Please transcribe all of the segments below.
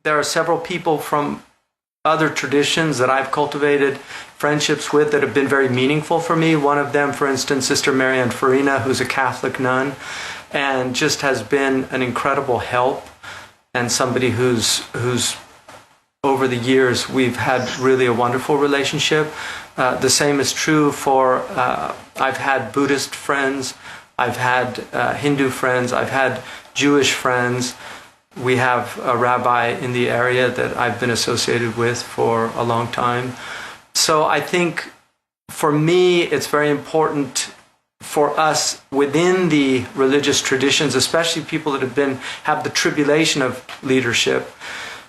there are several people from other traditions that I've cultivated friendships with that have been very meaningful for me. One of them, for instance, Sister Marianne Farina, who's a Catholic nun, and just has been an incredible help, and somebody who's over the years we've had really a wonderful relationship. The same is true for, I've had Buddhist friends, I've had Hindu friends, I've had Jewish friends. We have a rabbi in the area that I've been associated with for a long time. So I think for me, it's very important for us within the religious traditions, especially people that have the tribulation of leadership,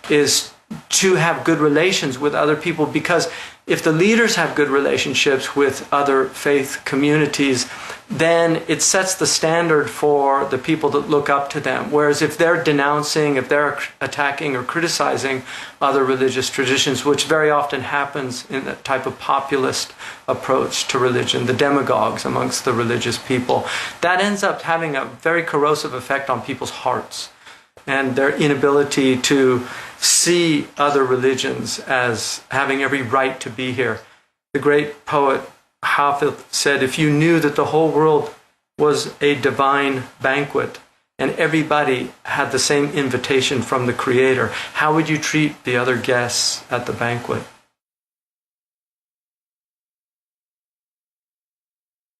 is to have good relations with other people, because if the leaders have good relationships with other faith communities, then it sets the standard for the people that look up to them. Whereas if they're denouncing, if they're attacking or criticizing other religious traditions, which very often happens in that type of populist approach to religion, the demagogues amongst the religious people, that ends up having a very corrosive effect on people's hearts and their inability to see other religions as having every right to be here. The great poet Hafiz said, if you knew that the whole world was a divine banquet and everybody had the same invitation from the Creator, how would you treat the other guests at the banquet?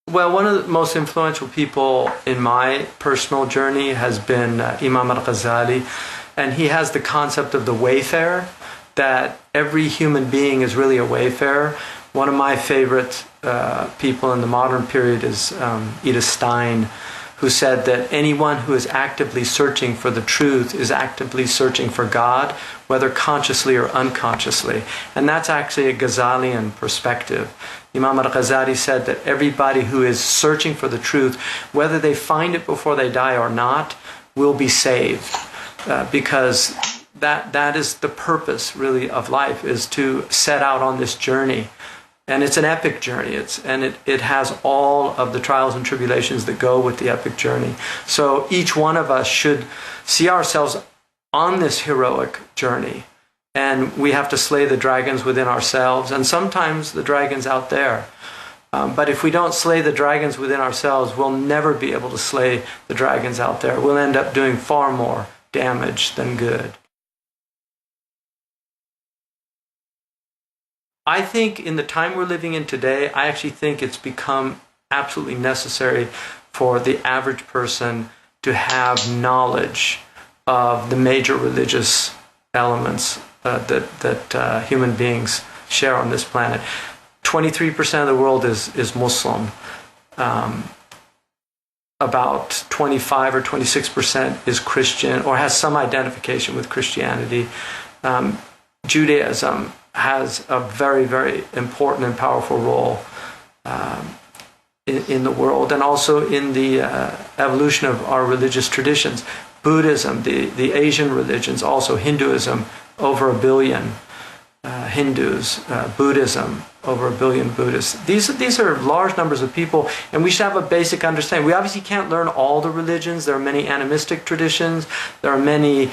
Well, one of the most influential people in my personal journey has been Imam al-Ghazali, and he has the concept of the wayfarer, that every human being is really a wayfarer. One of my favorite people in the modern period is Edith Stein, who said that anyone who is actively searching for the truth is actively searching for God, whether consciously or unconsciously. And that's actually a Ghazalian perspective. Imam al-Ghazali said that everybody who is searching for the truth, whether they find it before they die or not, will be saved. Because that is the purpose, really, of life, is to set out on this journey. And it's an epic journey. It has all of the trials and tribulations that go with the epic journey. So each one of us should see ourselves on this heroic journey. And we have to slay the dragons within ourselves, and sometimes the dragons out there. But if we don't slay the dragons within ourselves, we'll never be able to slay the dragons out there. We'll end up doing far more damage than good. I think in the time we're living in today, I actually think it's become absolutely necessary for the average person to have knowledge of the major religious elements that human beings share on this planet. 23% of the world is Muslim. About 25 or 26% is Christian or has some identification with Christianity. Judaism has a very, very important and powerful role in the world, and also in the evolution of our religious traditions. Buddhism, the Asian religions, also Hinduism, over 1 billion Hindus, Buddhism, over 1 billion Buddhists. These are large numbers of people, and we should have a basic understanding. We obviously can't learn all the religions. There are many animistic traditions. There are many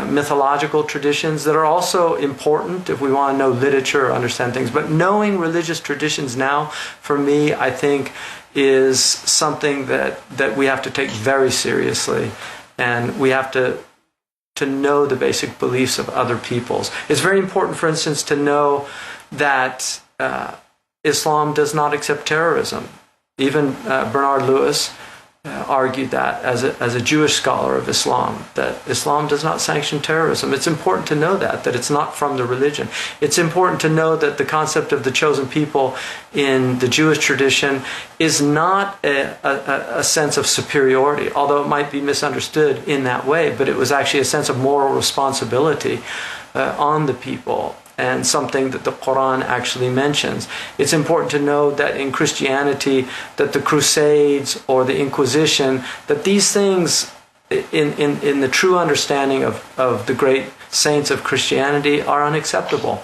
mythological traditions that are also important if we want to know literature or understand things. But knowing religious traditions now, for me, I think, is something that we have to take very seriously, and we have to know the basic beliefs of other peoples. It's very important, for instance, to know that Islam does not accept terrorism. Even Bernard Lewis argued that as a Jewish scholar of Islam, that Islam does not sanction terrorism. It's important to know that it's not from the religion. It's important to know that the concept of the chosen people in the Jewish tradition is not a sense of superiority, although it might be misunderstood in that way, but it was actually a sense of moral responsibility on the people, and something that the Quran actually mentions. It's important to know that in Christianity, that the Crusades or the Inquisition, that these things, in the true understanding of the great saints of Christianity, are unacceptable.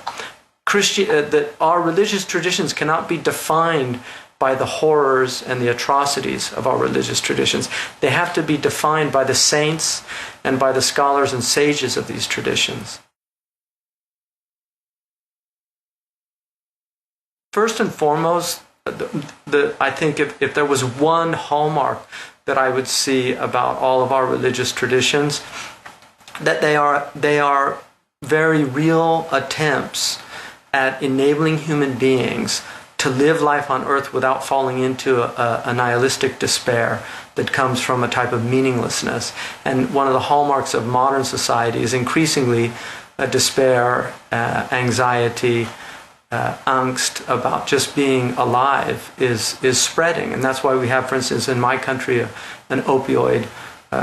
That our religious traditions cannot be defined by the horrors and the atrocities of our religious traditions. They have to be defined by the saints and by the scholars and sages of these traditions. First and foremost, I think if there was one hallmark that I would see about all of our religious traditions, that they are very real attempts at enabling human beings to live life on earth without falling into a nihilistic despair that comes from a type of meaninglessness. And one of the hallmarks of modern society is increasingly despair, anxiety, angst about just being alive is spreading. And that's why we have, for instance, in my country, an opioid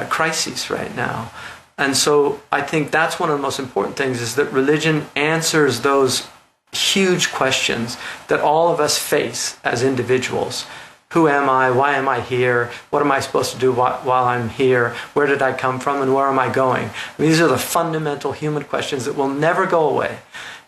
crisis right now. And so I think that's one of the most important things, is that religion answers those huge questions that all of us face as individuals. Who am I? Why am I here? What am I supposed to do while I'm here? Where did I come from and where am I going? These are the fundamental human questions that will never go away.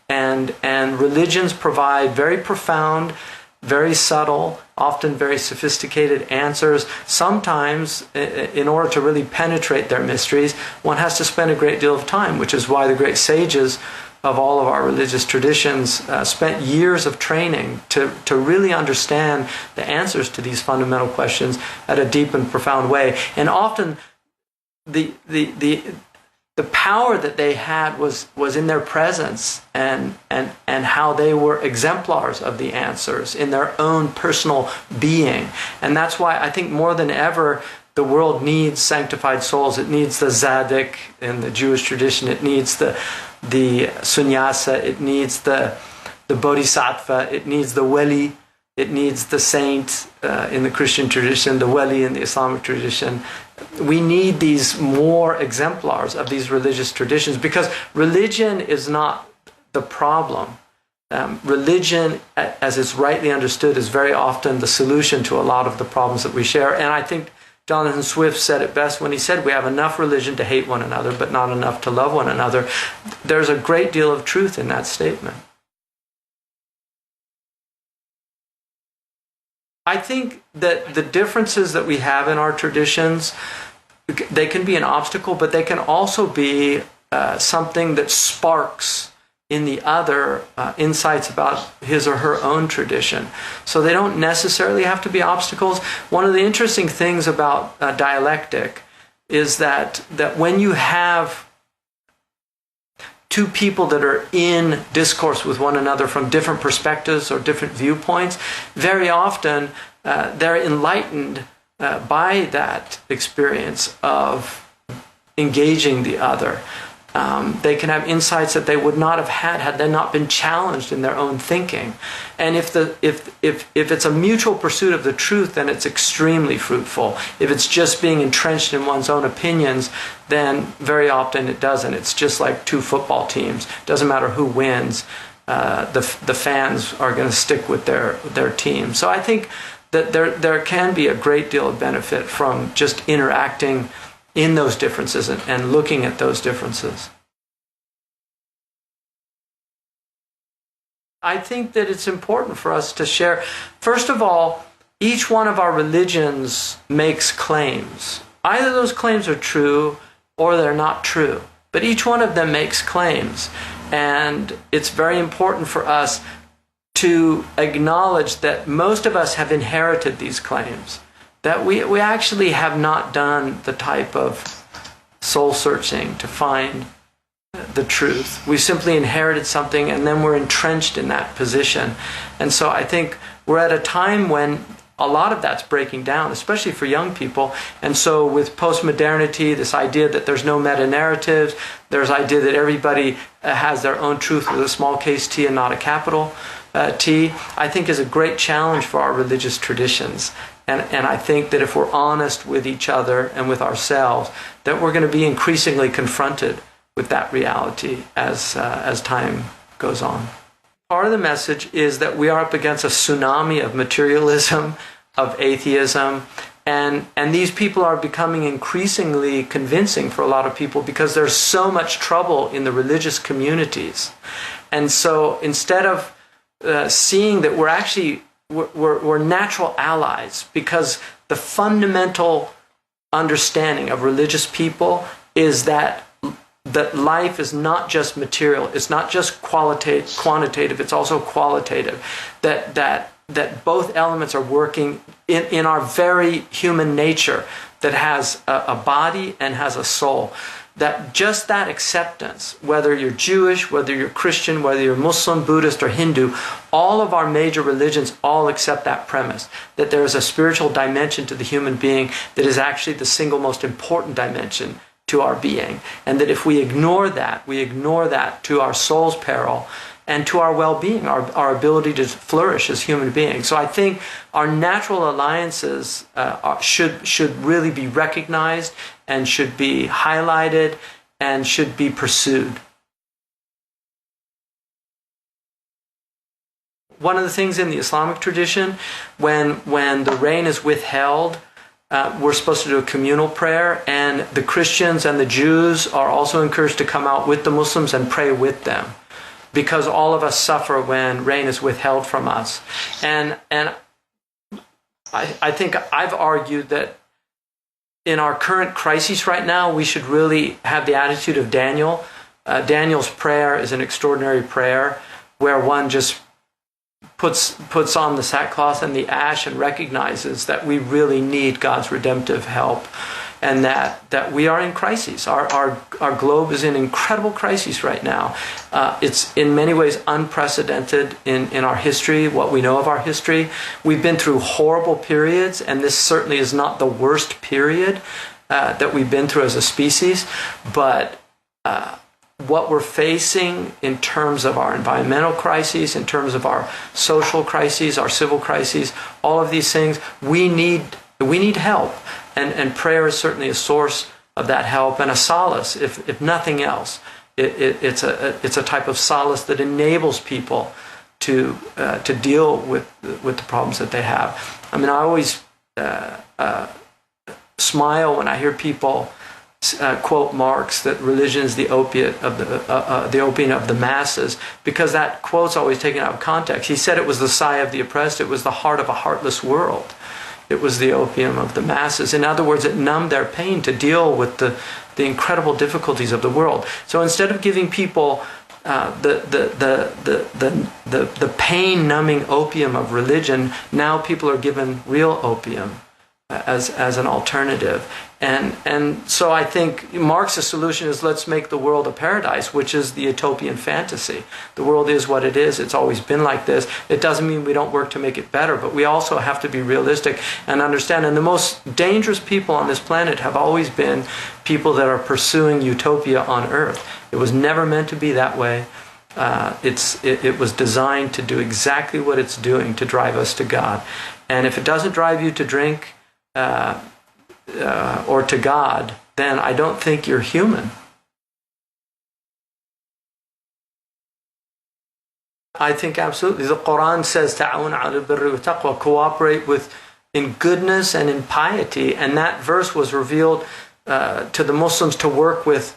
And religions provide very profound, very subtle, often very sophisticated answers. Sometimes, in order to really penetrate their mysteries, one has to spend a great deal of time, which is why the great sages of all of our religious traditions spent years of training to really understand the answers to these fundamental questions at a deep and profound way. And often the power that they had was in their presence and how they were exemplars of the answers in their own personal being. And that's why I think more than ever the world needs sanctified souls. It needs the Tzaddik in the Jewish tradition. It needs the Sunyasa. It needs the Bodhisattva. It needs the Wali. It needs the saint in the Christian tradition, the Wali in the Islamic tradition. We need these more exemplars of these religious traditions, because religion is not the problem. Religion, as it's rightly understood, is very often the solution to a lot of the problems that we share. And I think Jonathan Swift said it best when he said, we have enough religion to hate one another, but not enough to love one another. There's a great deal of truth in that statement. I think that the differences that we have in our traditions, they can be an obstacle, but they can also be something that sparks in the other insights about his or her own tradition. So they don't necessarily have to be obstacles. One of the interesting things about dialectic is that when you have two people that are in discourse with one another from different perspectives or different viewpoints, very often they're enlightened by that experience of engaging the other. They can have insights that they would not have had they not been challenged in their own thinking. And if it's a mutual pursuit of the truth, then it's extremely fruitful. If it's just being entrenched in one's own opinions, then very often it doesn't. It's just like two football teams. It doesn't matter who wins. The fans are going to stick with their team. So I think that there can be a great deal of benefit from just interacting in those differences and looking at those differences. I think that it's important for us to share. First of all, each one of our religions makes claims. Either those claims are true or they're not true. But each one of them makes claims. And it's very important for us to acknowledge that most of us have inherited these claims. That we actually have not done the type of soul searching to find the truth. We simply inherited something and then we're entrenched in that position. And so I think we're at a time when a lot of that's breaking down, especially for young people. And so with postmodernity, this idea that there's no meta-narratives, there's idea that everybody has their own truth with a small case T and not a capital T, I think is a great challenge for our religious traditions. And I think that if we're honest with each other and with ourselves, that we're going to be increasingly confronted with that reality as time goes on. Part of the message is that we are up against a tsunami of materialism, of atheism, and these people are becoming increasingly convincing for a lot of people because there's so much trouble in the religious communities. And so instead of seeing that we're actually we're natural allies, because the fundamental understanding of religious people is that life is not just material, it's not just quantitative, it's also qualitative. That both elements are working in our very human nature that has a body and has a soul. That just that acceptance, whether you're Jewish, whether you're Christian, whether you're Muslim, Buddhist, or Hindu, all of our major religions all accept that premise, that there is a spiritual dimension to the human being that is actually the single most important dimension to our being. And that if we ignore that to our soul's peril and to our well-being, our ability to flourish as human beings. So I think our natural alliances should really be recognized and should be highlighted and should be pursued. One of the things in the Islamic tradition, when the rain is withheld, we're supposed to do a communal prayer, and the Christians and the Jews are also encouraged to come out with the Muslims and pray with them, because all of us suffer when rain is withheld from us. And I think I've argued that in our current crises right now, we should really have the attitude of Daniel. Daniel's prayer is an extraordinary prayer where one just puts on the sackcloth and the ash and recognizes that we really need God's redemptive help, and that we are in crises. Our globe is in incredible crises right now. It's in many ways unprecedented in our history, what we know of our history. We've been through horrible periods, and this certainly is not the worst period that we've been through as a species, but what we're facing in terms of our environmental crises, in terms of our social crises, our civil crises, all of these things, we need help. And prayer is certainly a source of that help and a solace, if nothing else. It's a type of solace that enables people to deal with the problems that they have. I mean, I always smile when I hear people quote Marx that religion is the opiate of the opium of the masses, because that quote's always taken out of context. He said it was the sigh of the oppressed. It was the heart of a heartless world. It was the opium of the masses. In other words, it numbed their pain to deal with the incredible difficulties of the world. So instead of giving people the pain-numbing opium of religion, now people are given real opium as an alternative. And so I think Marx's solution is, let's make the world a paradise, which is the utopian fantasy. The world is what it is. It's always been like this. It doesn't mean we don't work to make it better, but we also have to be realistic and understand. And the most dangerous people on this planet have always been people that are pursuing utopia on Earth. It was never meant to be that way. It was designed to do exactly what it's doing, to drive us to God. And if it doesn't drive you to drink, or to God, then I don't think you're human. I think absolutely. The Quran says, "Ta'awun 'ala al-birri wa taqwa," cooperate in goodness and in piety, and that verse was revealed to the Muslims to work with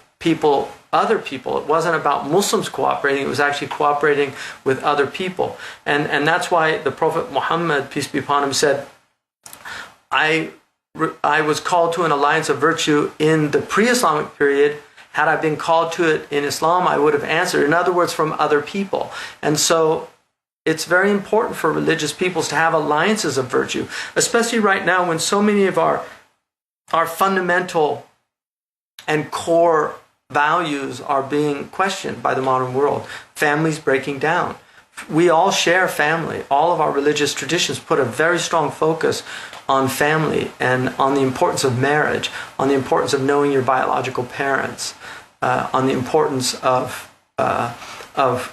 other people. It wasn't about Muslims cooperating, it was actually cooperating with other people. And that's why the Prophet Muhammad, peace be upon him, said, I was called to an alliance of virtue in the pre-Islamic period. Had I been called to it in Islam, I would have answered. In other words, from other people. And so it's very important for religious peoples to have alliances of virtue, especially right now when so many of our fundamental and core values are being questioned by the modern world. Families breaking down. We all share family. All of our religious traditions put a very strong focus on family and on the importance of marriage, on the importance of knowing your biological parents, on the importance of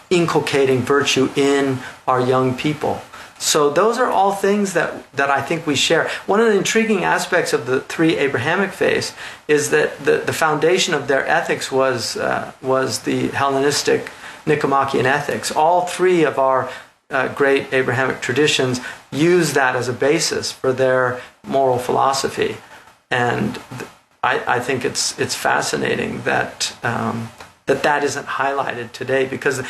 inculcating virtue in our young people. So those are all things that I think we share. One of the intriguing aspects of the three Abrahamic faiths is that the foundation of their ethics was the Hellenistic Nicomachean ethics. All three of our great Abrahamic traditions use that as a basis for their moral philosophy, and I think it's fascinating that that isn't highlighted today, because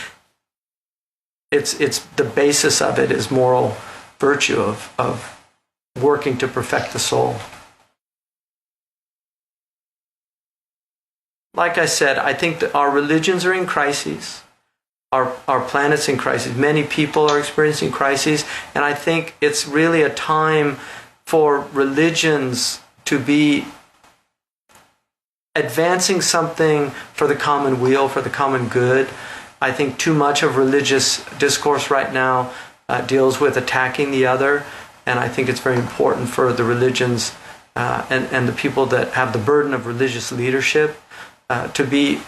it's the basis of it is moral virtue of working to perfect the soul. Like I said, I think that our religions are in crises. Our planet's in crisis. Many people are experiencing crises, and I think it's really a time for religions to be advancing something for the common weal, for the common good. I think too much of religious discourse right now deals with attacking the other, and I think it's very important for the religions and the people that have the burden of religious leadership to be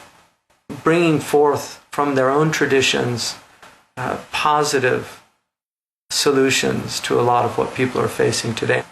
bringing forth from their own traditions positive solutions to a lot of what people are facing today.